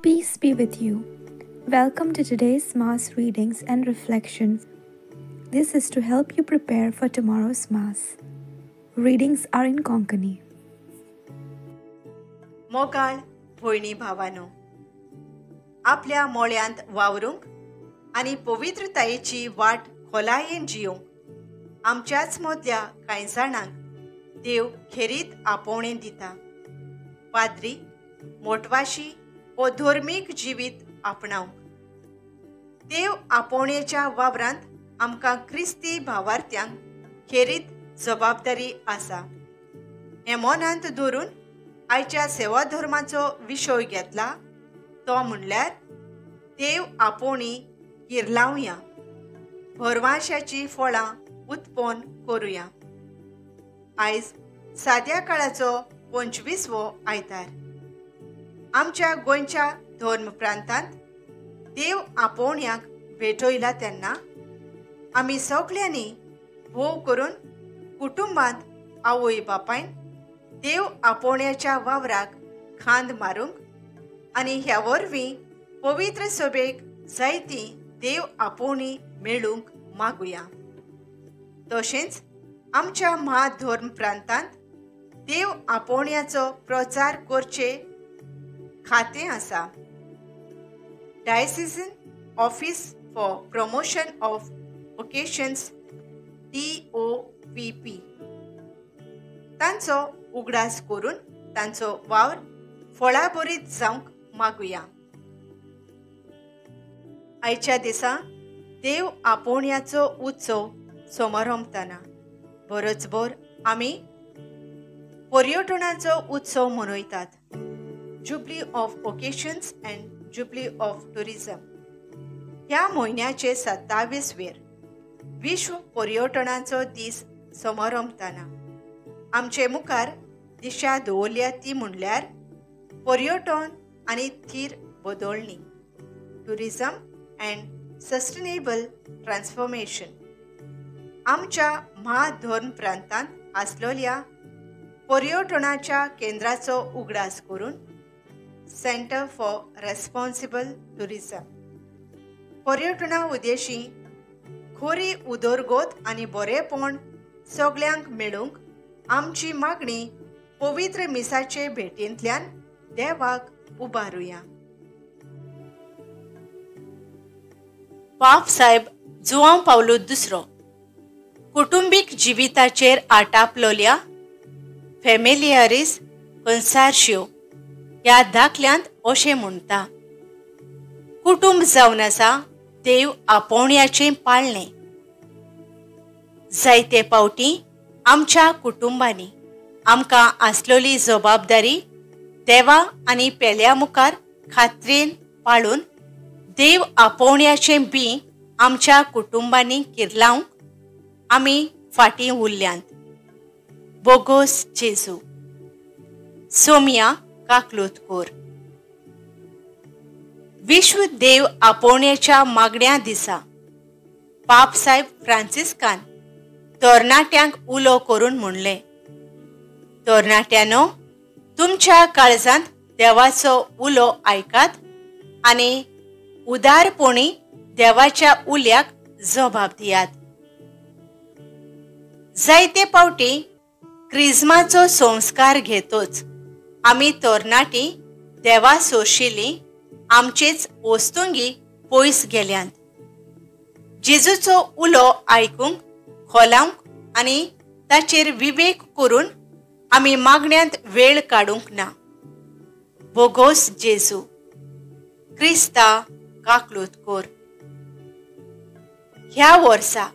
Peace be with you. Welcome to today's Mass readings and reflections. This is to help you prepare for tomorrow's Mass. Readings are in Konkani. मोगाळ भयणी भावानो, आपल्या मोळ्यांत वावरूंक आनी पवित्रतायेची वाट खोलायेन जियोंक आमच्याच मदल्या कांय जाणांक देव खेरीत आपोवणें दिता. पाद्री, मोटवाशी वो धर्मीक जिवीत आपणावंक देव आपोवणेच्या वावरांत आमकां क्रिस्ती भावार्थ्यांक खेरीत जबाबदारी आसा. हें मनांत दवरून आयच्या सेवा धर्माचो विशय घेतला तो म्हणल्यार देव आपोवणी किरलावया, भरवशाची फळां उत्पन्न करुया. आयज साद्या काळाचो 25वो आयतार. आमच्या गोंयच्या धर्म प्रांतांत देव आपोवण्याक भेटयला तेन्ना आमी सगळ्यांनी भोव करून कुटुंबांत आवय बापायन देव आपोवण्याच्या वावराक खांद मारूंक आनी ह्या वरवीं पवित्र सभेक जायती देव आपोवणी मेळूंक मागुया. तशेंच आमच्या महाधर्म प्रांतांत देव आपोवण्याचो प्रचार करचे खातें आसा. Diocesan office for promotion of vocations DOPP तांचो उगडास करून तांचो वावर फळाबरीत जावंक मागुया. आयच्या दिसा देव आपोवण्याचो उत्सव समोर रमतना बरोचभर आमी पर्यटनाचो उत्सव मनयतात. Jubilee of occasions and jubilee of tourism ह्या म्हयन्याचे 27वेर विश्व पर्यटनाचो दीस समोर रमतना आमचे मुखार दिशा दवरल्या ती म्हणल्यार पर्यटन आनी थीर बदलणी, टुरिझम अँड सस्टेनेबल ट्रान्सफॉर्मेशन. आमच्या महाधर्म प्रांतांत आसलेल्या पर्यटनाच्या केंद्राचो उगडास करून सेंटर फॉर रेस्पॉन्सिबल टुरिझम पर्यटना उद्देशी खरी उदरगत आनी बरेपण सगळ्यांक मेळूंक आमची मागणी पवित्र मिसाचे भेटींतल्यान देवाक उबारुया. पाप साहेब जुआंव पावलो II कुटुंबीक जिविताचेर आटापलोल्या फॅमिलियारिस कन्सार्शियो ह्या दाखल्यांत अशें म्हणटा: कुटुंब जावन आसा देव आपोवण्याचें पाळणें. जायते पावटी आमच्या कुटुंबांनी आमकां आसलेली जबाबदारी देवा आनी पेल्या मुखार खात्रेन पाळून देव आपोवण्याचें बी आमच्या कुटुंबांनी किरलावंक आमी फाटीं उरल्यांत. बोगोस जेजू. सोमिया काकलोतकोर. विश्व देव आपोवण्याच्या मागण्या दिसा पाप साहेब फ्रांसिस्कान तरणाट्यांक उलो करून म्हणलें: तरणाट्यांनो, तुमच्या काळजांत देवाचो उलो आयकात आनी उदारपणी देवाच्या उल्याक जबाब दियात. जायते पावटी क्रिस्माचो संस्कार घेतोच आमी तरणाटी देवा सोशिल्लीं आमचेच वस्तुंगी पयस गेल्यांत. जेजूचो उलो आयकूंक, खोलावंक आनी ताचेर विवेक करून आमी मागण्यांत वेळ काडूंक ना. बोगोस जेजू. क्रिस्ता काकलोतकोर. ह्या वर्सा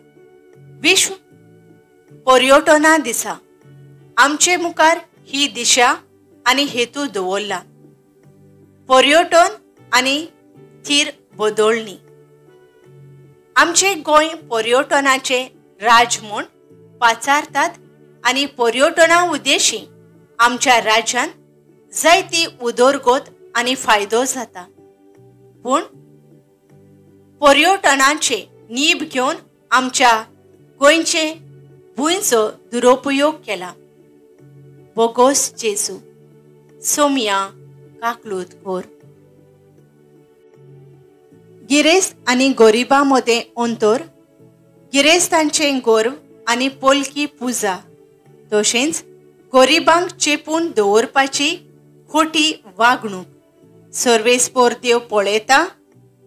विश्व पर्यटना दिसा आमचे मुखार ही दिशा आनी हेतू दवरला: पर्यटन आनी थीर बदलणी. आमचे गोंय पर्यटनाचे राज म्हूण पाचारतात आनी पर्यटना उद्देशी आमच्या राज्यांत जायती उदरगत आनी फायदो जाता. पूण पर्यटनाचे नीब घेवन आमच्या गोंयचे भुंयचो दुरुपयोग केला. बोगोस जेजू. सोमिया काकलोतकोर. गिरेस्त आनी गोरिबां मदें अंतर, गिरेस्तांचें गौरव आनी पोलकी पुजा, तशेंच गोरिबांक चेपून दवरपाची खोटी वागणूक सर्वेस्पोर देव पळयता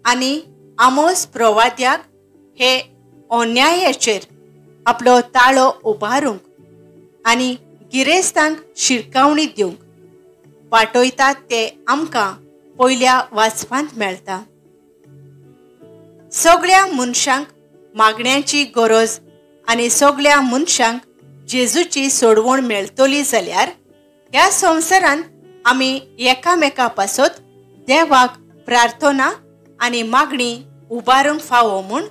आनी आमोस प्रवाद्याक हे अन्यायाचेर आपलो ताळो उबारूंक आनी गिरेस्तांक शिरकावणी दिवंक पाठयतात ते आमकां पयल्या वाचपांत मेळटा. सगळ्या मनशांक मागण्यांची गरज आनी सगळ्या मनशांक जेजूची सोडवण मेळटली जाल्यार ह्या संवसारांत आमी एकामेका पासत देवाक प्रार्थना आनी मागणी उबारूंक फावो म्हूण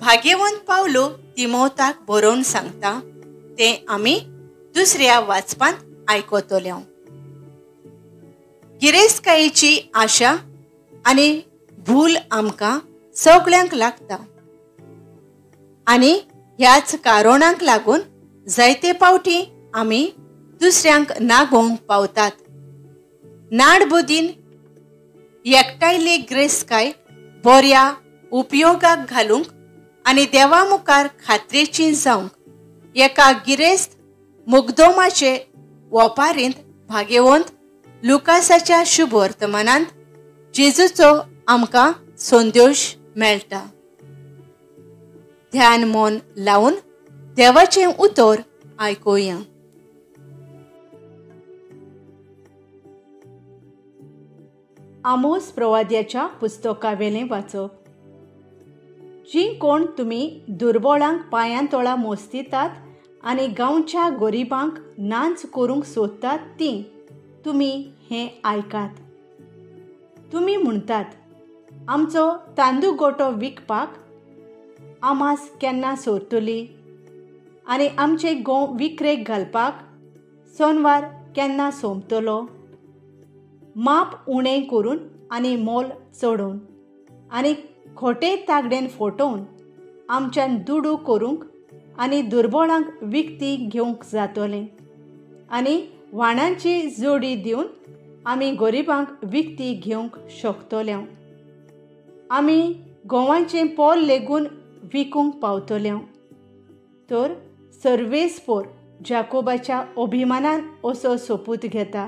भाग्यवंत पावलो तिमोथाक बरोवन सांगता तें आमी दुसऱ्या वाचपांत आयकतले. गिरेस्तकायेची आशा आनी भूल आमकां सगळ्यांक लागता आनी ह्याच कारणांक लागून जायते फावटी आमी दुसऱ्यांक नागोवंक पावतात. नाडबुदीन एकठांयली गिरेस्तकाय बऱ्या उपयोगाक घालूंक आनी देवा मुखार खात्रेची जावंक एका गिरेस्त मुगदोमाचे ओपारींत भाग्यवंत लुकासाच्या शुभ वर्तमानांत जेजूचो आमकां संदेश मेळटा. ध्यान मन लावन देवाचें उतर आयकुया. आमोस प्रवाद्याच्या पुस्तकावेलें वाचप. जी कोण तुमी दुर्बळांक पांयां तळा मोस्तितात आनी गांवच्या गोरिबांक नांच करूंक सोदतात तीं तुमी हें आयकात. तुमी म्हणटात, आमचो तांदूळ गोटो विकपाक आमास केन्ना सोरतली आनी आमचे गोव विक्रेक घालपाक सोनवार केन्ना सोंपतलो. माप उणें करून आनी मोल चडोवन आनी खोटे तागडेन फटोवन आमच्यान दुडू करूंक आनी दुर्बळांक विकती घेवंक जातलें आनी वाणांची जोडी दिवन आमी गोरिबांक विकती घेवंक शकतल्यो. आमी गोवांचें पोल लेगून विकूंक पावतल्यो. तर सर्वेस्पोर जाकोबाच्या अभिमानान असो सोपूत घेता,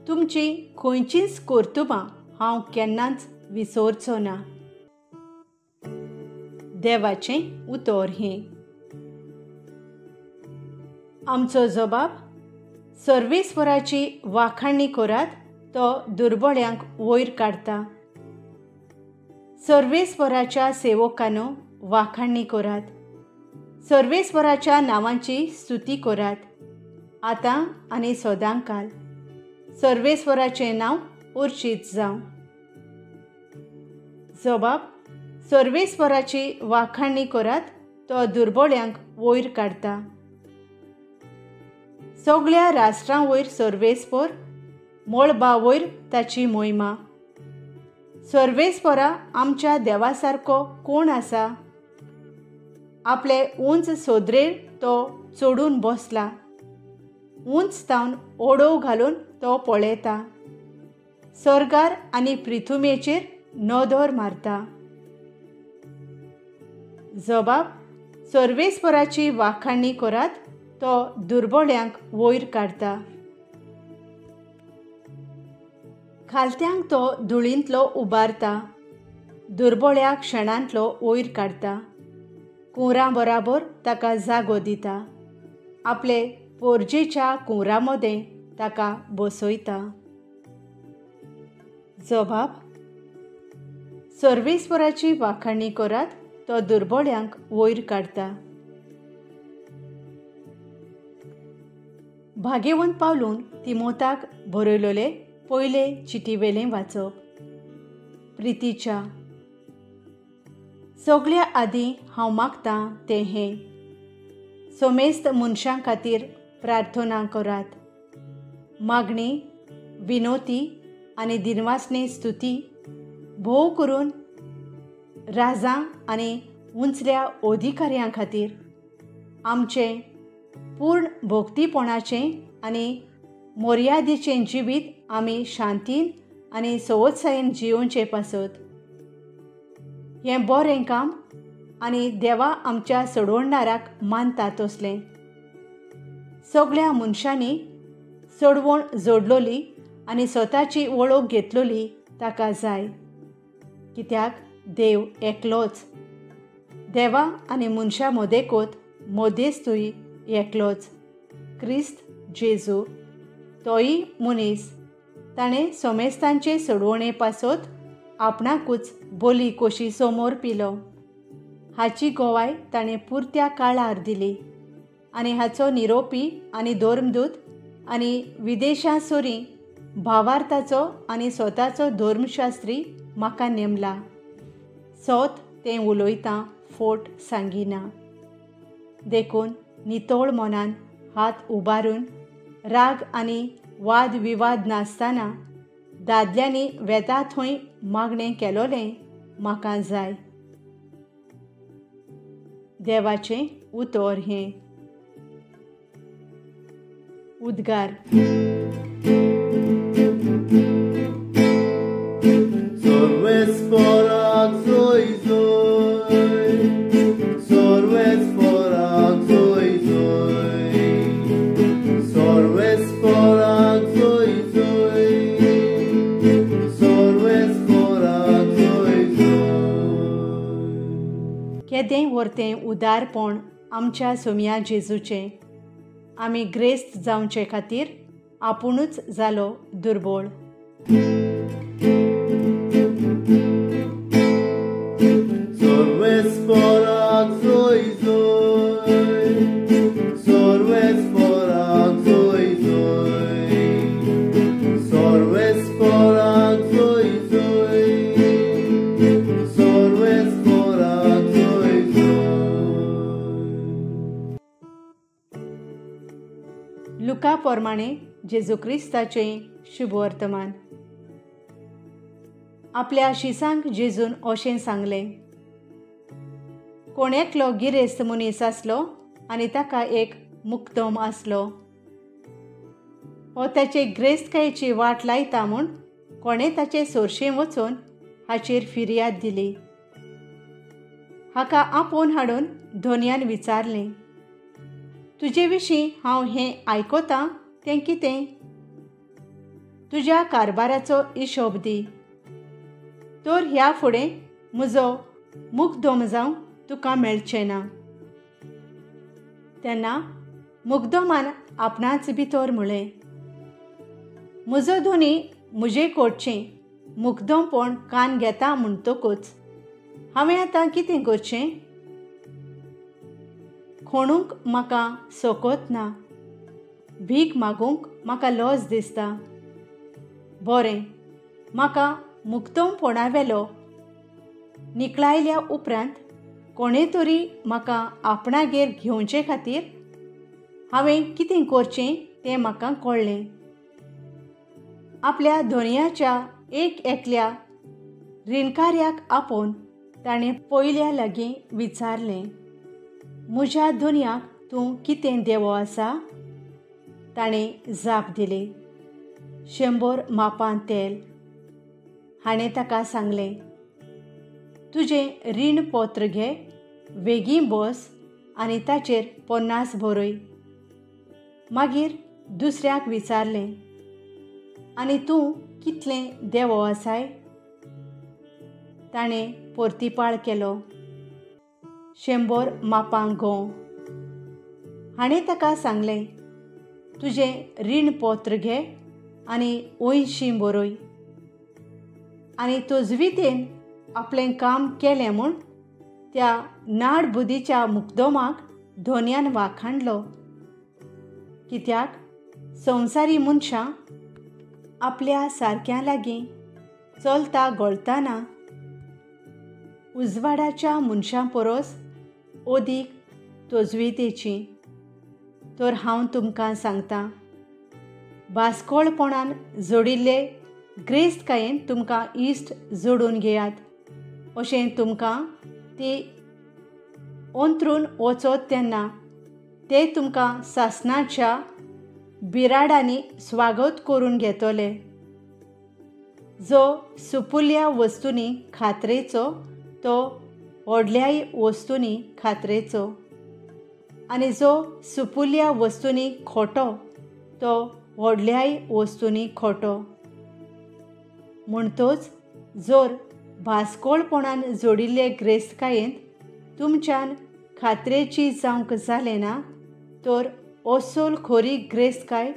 तुमची खंयचींच कर्तुबां हांव केन्नाच विसरचो ना. देवाचें उतर हें. आमचो जबाब, सर्वेस्वराची वाखाणणी करात, तो दुर्बळ्यांक वयर काडटा. सर्वेस्वराच्या सेवकांनो वाखाणणी करात. सर्वेस्वराच्या नांवांची स्तुती करात, आतां आनी सदांकाल. सर्वेस्वराचें नांव उर्चीत जावं. जबाब, सर्वेस्वराची वाखाणणी करात, तो दुर्बळ्यांक वयर काडटा. सगळ्या राष्ट्रां वयर सर्वेस्पर, मळबा वयर ताची मोहिमा. सर्वेस्परा आमच्या देवा सारको कोण आसा? आपले उंच सोदरेर तो चडून बसला. उंच तावन ओडव घालून तो पळयता. सर्गार आनी पृथ्वीचेर नदर मारता. जबाब, सर्वेस्पराची वाखाणणी करात, तो दुर्बळ्यांक वयर काडटा. खालत्यांक तो धुळींतलो उबारता. दुर्बळ्या क्षणांतलो वयर काडटा. कुंवरां बराबर ताका जागो दिता. आपले पोरजेच्या कुंवरां मदें ताका बसयता. जबाब, सर्वेस्वराची वाखाणणी करात, तो दुर्बळ्यांक वयर काडटा. भाग्यवंत पावलून तिमोथाक बरयलोले पयले चिटीवेलें वाचप. प्रितीच्या, सगळ्या आदीं हांव मागतां तें हें, सोमेस्त मनशां खातीर प्रार्थना करात. मागणी, विनोती आनी दिनवासने स्तुती भोव करून राजां आनी उंचल्या अधिकाऱ्यां खातीर आमचें पूर्ण भक्तीपणाचें आनी मर्यादेचें जिवीत आमी शांतीन आनी संवत्सायेन जियोवचे पासत हें बरें काम आनी देवा आमच्या सोडवणाराक मानता तसलें. सगळ्या मनशांनी सोडवण जोडलोली आनी स्वताची वळख घेतलोली ताका जाय. कित्याक देव एकलोच. देवा आनी मनशा मदेकूच मदेस्तूय एकलोच, क्रिस्त जेजू. तोय मनीस ताणें सोमेस्तांचे सोडवणे पासत आपणाकूच बली कोशी समोर पिलो. हाची गोवाय ताणें पुरत्या काळार दिली आनी हाचो निरोपी आनी धर्मदूत आनी विदेशांसुरी भावार्थाचो आनी स्वताचो धर्मशास्त्री म्हाका नेमला. सोत तें उलोयतां फोट सांगिना. देखून नितोळ मनान हात उबारून राग आनी वाद विवाद नासतना दादल्यांनी वेता थंय मागणें केलोलें म्हाका जाय. देवाचें उतर हें. उद्गार. Sorvesporak zoi zoi, sorvesporak zoi zoi, sorvesporak zoi zoi, sorvesporak zoi zoi. केदें व्हरतें उदारपण आमच्या सोम्या जेजूचें. आमी ग्रेस्त जावचे खातीर आपुणूच जालो दुर्बळ. Sorvesporak zoi zoi, sorvesporak zoi zoi, sorvesporak zoi zoi, sorvesporak zoi zoi. लुका प्रमाणे जेजू क्रिस्ताचें शुभ वर्तमान. आपल्या शिसांक जेजून अशें सांगलें. कोण एकलो गिरेस्त मनीस आसलो आनी ताका एक मुक्तोम आसलो. हो ताचे ग्रेस्तकायेची वाट लायता म्हूण कोणें ताचे सोरशें वचून हाचेर फिर्याद दिली. हाका आपोवन हाडून धोनयान विचारलें, तुजे विशीं हांव हें आयकोतां तें कितें? तुज्या कारबाराचो हिशोब दी, तर ह्या फुडें म्हजो मुखदोम जावं तुका मेळचें ना. तेन्ना मुखदोमान आपणाच भितर म्हळें, म्हजो धोनी म्हजे कडचें मुखदोमपण कान घेता म्हणटकूच हांवें आतां कितें करचें? खोणूंक म्हाका सोकोत ना, भीक मागूंक म्हाका लज दिसता. बरें, म्हाका मुक्तोमपणावेलो निकळायल्या उपरांत कोणें तरी म्हाका आपणागेर घेवचे खातीर हांवें कितें करचें तें म्हाका कळ्ळें. आपल्या धोनयाच्या एक एकल्या रिणकार्याक आपोवन ताणें पयल्या लागीं विचारलें, म्हज्या धोनयाक तूं कितें देवो आसा? ताणें जाप दिली, 100 मापां तेल. हाणें ताका सांगलें, तुजें रीणपत्र घे, वेगीं बस आनी ताचेर 50 बरय. मागीर दुसऱ्याक विचारलें, आनी तूं कितलें देवो आसाय? ताणें परतीपाळ केलो, 100 मापां गंव. हाणें ताका सांगलें, तुजें रीणपत्र घे आनी 80 बरय. आनी तुजवितेन आपलें काम केलें म्हूण त्या नाडबुदीच्या मुखदोमाक धोनयान वाखाणलो. कित्याक संवसारी मनशां आपल्या सारक्यां लागीं चलता घोळटाना उजवाडाच्या मनशां परस अदीक तोजवितेचीं. तर हांव तुमकां सांगतां, भास्कोळपणान जोडिल्ले ग्रेस्तकायेन तुमकां इश्ट जोडून घेयात. अशें तुमकां ती अंतरून वचत तेन्ना ते तुमकां सासणाच्या बिराडांनी स्वागत करून घेतले. जो सुपुल्या वस्तूंनी खात्रेचो तो व्हडल्याय वस्तूंनी खात्रेचो, आनी जो सुपुल्या वस्तूंनी खोटो तो व्हडल्याय वस्तूंनी खोटो. म्हणटोच जर भासकोळपणान जोडिल्ले ग्रेस्तकायेंत तुमच्यान खात्रेची जावंक जालें ना, तर अस्सल खरी ग्रेस्तकाय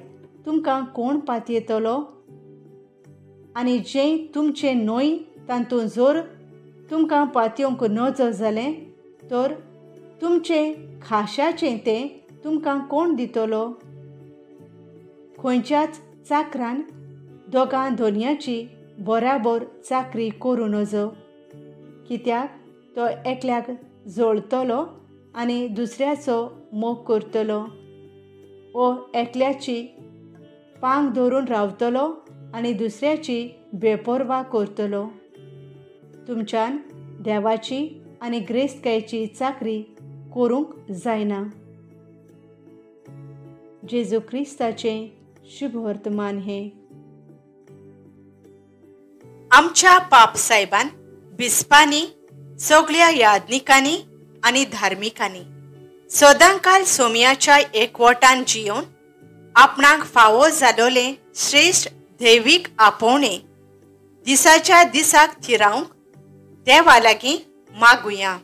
तुमकां कोण पातयेतलो? आनी जें तुमचें न्हय तातूंत जर तुमकां पातयोवंक नजो जालें, तर तुमचें खाशाचें तें तुमकां कोण दितलो? खंयच्याच चाकरान दोगां धोनयाची बराबर चाकरी करूं नजो, कित्याक तो एकल्याक जोडटलो आनी दुसऱ्याचो मोग करतलो, वो एकल्याची पांक धरून रावतलो आनी दुसऱ्याची बेपरवा करतलो. तुमच्यान देवाची आनी ग्रेस्तकायेची चाकरी करूंक जायना. जेजू क्रिस्ताचें शुभ वर्तमान हें. आमच्या पाप साहेबान बिस्पांनी, सगळ्या यादनिकांनी आनी धार्मिकांनी सदांकाल सोमयाच्या एकवटान जियोवन आपणाक फावो जालोले श्रेश्ठ दैवीक आपोवणे दिसाच्या दिसाक थिरावंक देवा लागीं मागुया.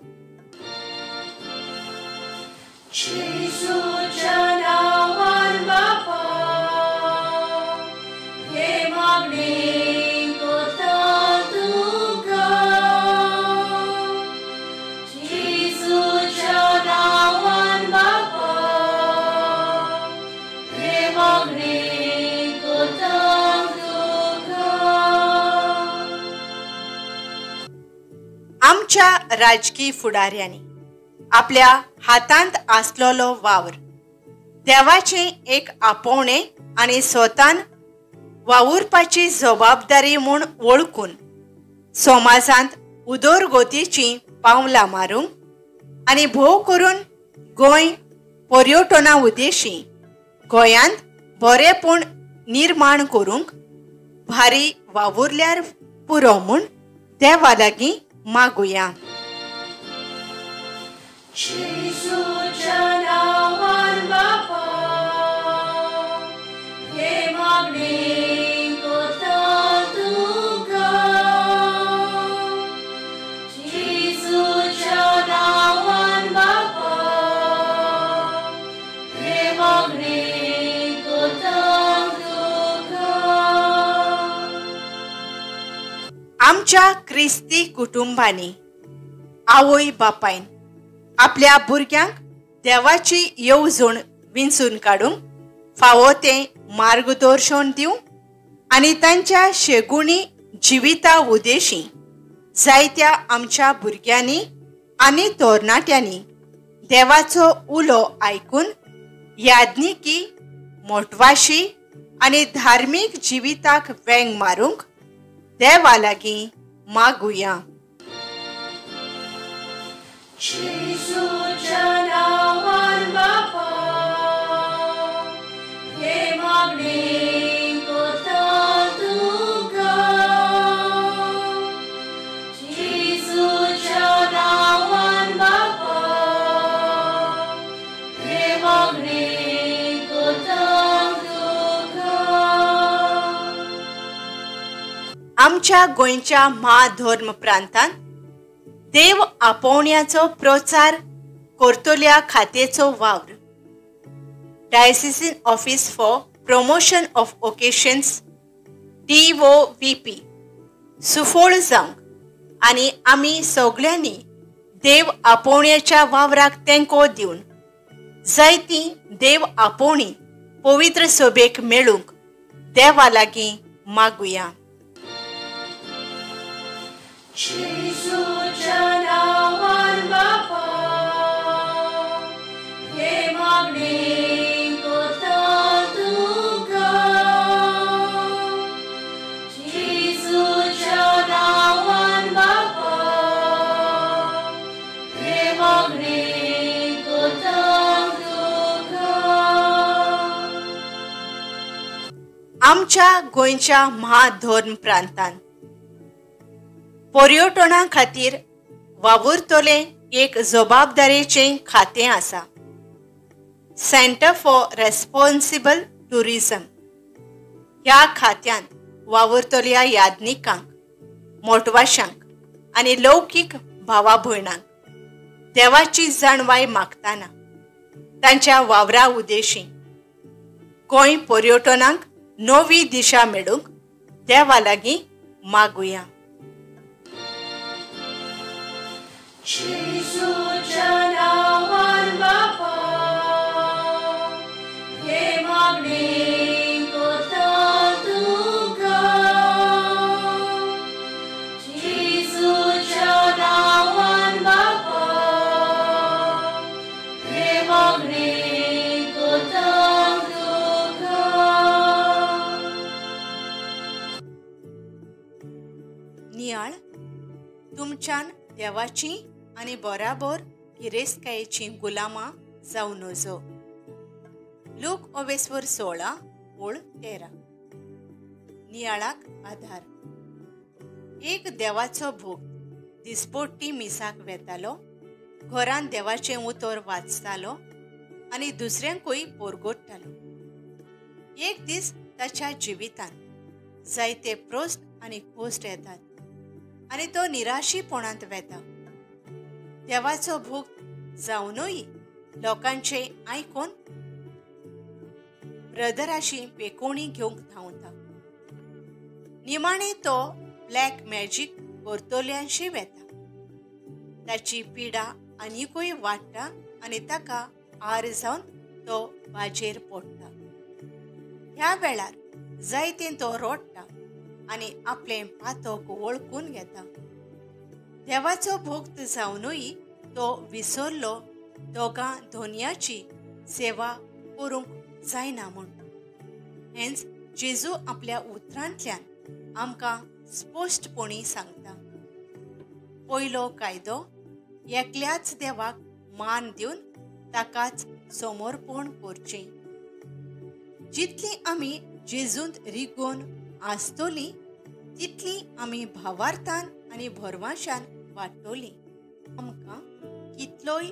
आमच्या राजकीय फुडाऱ्यांनी आपल्या हातांत आसलोलो वावर देवाचें एक आपोवणें आनी स्वतान वावुरपाची जबाबदारी म्हूण वळखून समाजांत उदरगतीचीं पावलां मारूंक आनी भोव करून गोंय पर्यटना उद्देशी गोंयांत बरेपण निर्माण करूंक भारी वावुरल्यार पुरो म्हूण देवा लागीं मागुया. आमच्या क्रिस्ती कुटुंबांनी आवय बापायन आपल्या भुरग्यांक देवाची येवजण विंचून काडूंक फावो तें मार्गदर्शन दिवंक आनी तांच्या शेगुणी जिविता उद्देशी जायत्या आमच्या भुरग्यांनी आनी तरणाट्यांनी देवाचो उलो आयकून यादनिकी, मोटवाशी आनी धार्मीक जिविताक वेंग मारूंक देवा लागीं मागुया. आमच्या गोंयच्या महाधर्म प्रांतांत देव आपोवण्याचो प्रचार करतल्या खातेचो वावर diocesan office for promotion of vocations DOVP सुफोळ जावंक आनी आमी सगळ्यांनी देव आपोवण्याच्या वावराक तेंको दिवन जायतीं देव आपोवणी पवित्र सभेक मेळूंक देवा लागीं मागुया. आमच्या गोंयच्या महाधर्म प्रांतांत पर्यटना खातीर वावुरतले एक जबाबदारेचें खातें आसा. सेंटर फॉर रेस्पॉन्सिबल टुरिझम ह्या खात्यांत वावुरतल्या यादनिकांक, मोटवाशांक आनी लौकीक भावा भयणांक देवाची जाणवाय मागतना तांच्या वावरा उद्देशी गोंय पर्यटनाक नवी दिशा मेळूंक देवा लागीं मागुया. नियाळ तुमच्यान देवाची आनी बराबर गिरेस्तकायेची गुलामां जावं नजो. लूक 16:13. नियाळाक आधार. एक देवाचो भोग दिसपोट्टी मिसाक वेतालो, घरान देवाचें उतर वाचतालो आनी दुसऱ्यांकूय पोरगोडटालो. एक दीस ताच्या जिवितान जायते प्रोस्ट आनी कोस्ट येतात आनी तो निराशीपणांत वेता. देवाचो भोग जावनूय लोकांचे आयकून ब्रदराशी पेकोवणी घेवंक धांवता. निमाणें तो ब्लॅक मॅजीक करतल्यांशी वेता. ताची पिडा आनिकूय वाडटा आनी ताका आर जावन तो बाजेर पडटा. ह्या वेळार जायतें तो रोडटा आनी आपलें पातक वळखून घेता. देवाचो भोक्त जावनूय तो विसरलो दोगां धोनयाची सेवा करूंक जायना म्हूण. हेंच जेजू आपल्या उतरांतल्यान आमकां स्पश्टपणी सांगता. पयलो कायदो एकल्याच देवाक मान दिवन ताकाच समर्पण करचें. जितली आमी जेजूंत रिगून आसतलीं तितली आमी भावार्थान आनी भरवशान वाडटलीं. आमकां कितलोय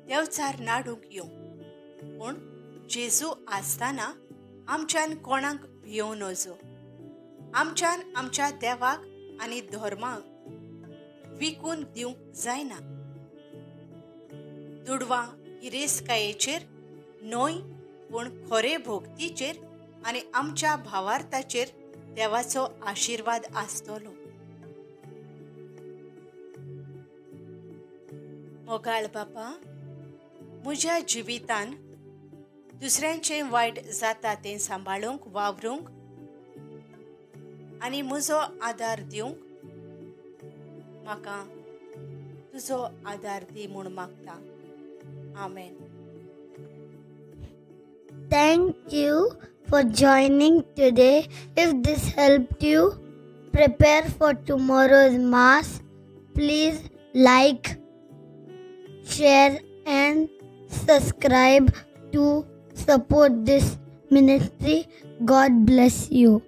देवचार नाडूंक येवं पूण जेजू आसतना आमच्यान कोणाक भियों नजो. आमच्यान आमच्या देवाक आनी धर्माक विकून दिवंक जायना. दुडवां गिरेस्तकायेचेर न्हय पूण खरे भोगतीचेर आनी आमच्या भावार्थाचेर देवाचो आशिर्वाद आसतलो. मोगाळ बापा, म्हज्या जिवितान दुसऱ्यांचें वायट जाता तें सांबाळूंक वावरूंक आनी म्हजो आदार दिवंक म्हाका तुजो आदार दी म्हूण मागता. आमेन. Thank you for joining today. If this helped you prepare for tomorrow's Mass, please like, share and subscribe to support this ministry. God bless you.